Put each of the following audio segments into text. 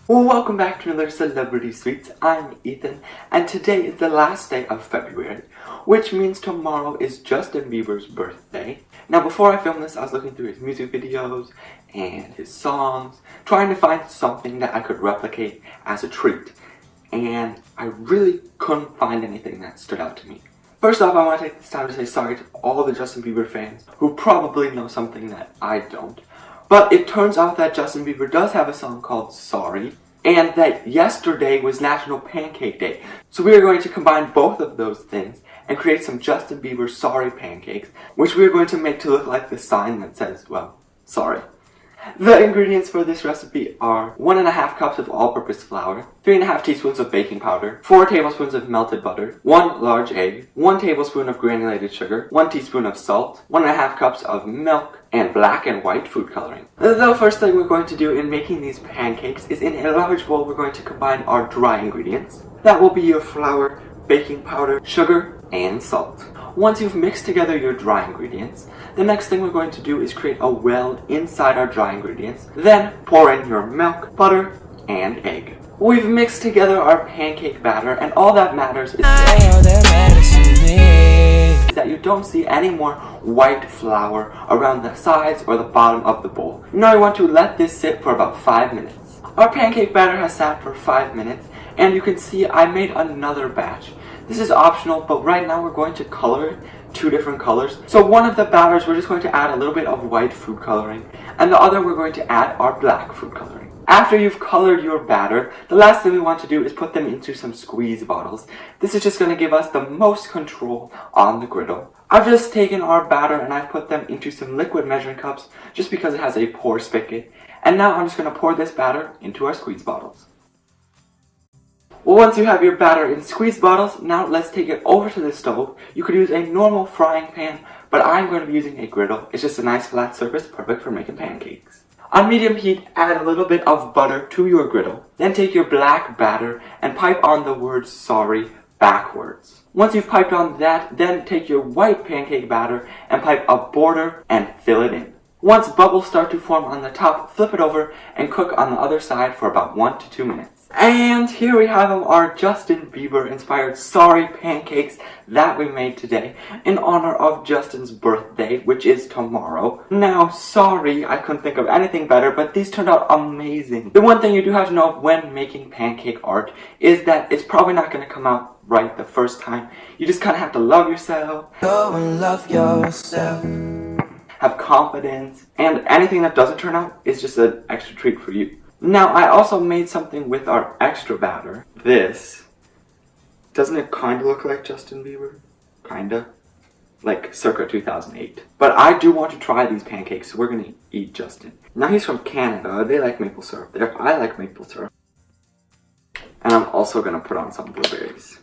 Well, welcome back to another Celebrity Sweets. I'm Ethan, and today is the last day of February, which means tomorrow is Justin Bieber's birthday. Now, before I filmed this, I was looking through his music videos and his songs, trying to find something that I could replicate as a treat, and I really couldn't find anything that stood out to me. First off, I want to take this time to say sorry to all the Justin Bieber fans who probably know something that I don't. But it turns out that Justin Bieber does have a song called Sorry, and that yesterday was National Pancake Day. So we are going to combine both of those things and create some Justin Bieber Sorry pancakes, which we are going to make to look like the sign that says, well, sorry. The ingredients for this recipe are 1½ cups of all-purpose flour, 3½ teaspoons of baking powder, 4 tablespoons of melted butter, 1 large egg, 1 tablespoon of granulated sugar, 1 teaspoon of salt, 1½ cups of milk, and black and white food coloring. The first thing we're going to do in making these pancakes is in a large bowl we're going to combine our dry ingredients. That will be your flour, baking powder, sugar, and salt. Once you've mixed together your dry ingredients, the next thing we're going to do is create a well inside our dry ingredients. Then pour in your milk, butter, and egg. We've mixed together our pancake batter, and all that matters is that you don't see any more white flour around the sides or the bottom of the bowl. Now you want to let this sit for about 5 minutes. Our pancake batter has sat for 5 minutes, and you can see I made another batch. This is optional, but right now we're going to color it 2 different colors. So one of the batters we're just going to add a little bit of white food coloring, and the other we're going to add our black food coloring. After you've colored your batter, the last thing we want to do is put them into some squeeze bottles. This is just going to give us the most control on the griddle. I've just taken our batter and I've put them into some liquid measuring cups just because it has a pour spigot. And now I'm just going to pour this batter into our squeeze bottles. Well, once you have your batter in squeeze bottles, now let's take it over to the stove. You could use a normal frying pan, but I'm going to be using a griddle. It's just a nice flat surface, perfect for making pancakes. On medium heat, add a little bit of butter to your griddle. Then take your black batter and pipe on the word sorry backwards. Once you've piped on that, then take your white pancake batter and pipe a border and fill it in. Once bubbles start to form on the top, flip it over and cook on the other side for about 1 to 2 minutes. And here we have them, our Justin Bieber inspired Sorry pancakes that we made today in honor of Justin's birthday, which is tomorrow. Now, sorry, I couldn't think of anything better, but these turned out amazing. The one thing you do have to know when making pancake art is that it's probably not going to come out right the first time. You just kind of have to love yourself. Go and love yourself. Have confidence, and anything that doesn't turn out is just an extra treat for you. Now, I also made something with our extra batter. This. Doesn't it kind of look like Justin Bieber? Kinda. Like circa 2008. But I do want to try these pancakes, so we're gonna eat Justin. Now, he's from Canada. They like maple syrup there. I like maple syrup. And I'm also gonna put on some blueberries.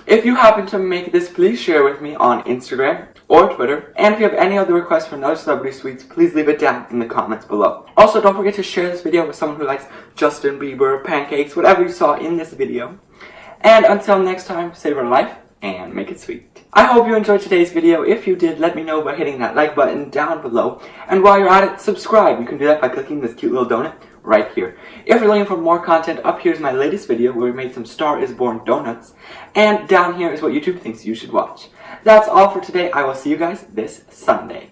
If you happen to make this, please share with me on Instagram or Twitter. And if you have any other requests for another Celebrity Sweets, please leave it down in the comments below. Also, don't forget to share this video with someone who likes Justin Bieber, pancakes, whatever you saw in this video. And until next time, savor life and make it sweet. I hope you enjoyed today's video. If you did, let me know by hitting that like button down below. And while you're at it, subscribe. You can do that by clicking this cute little donut right here. If you're looking for more content, up here's my latest video where we made some Star is Born donuts. And down here is what YouTube thinks you should watch. That's all for today. I will see you guys this Sunday.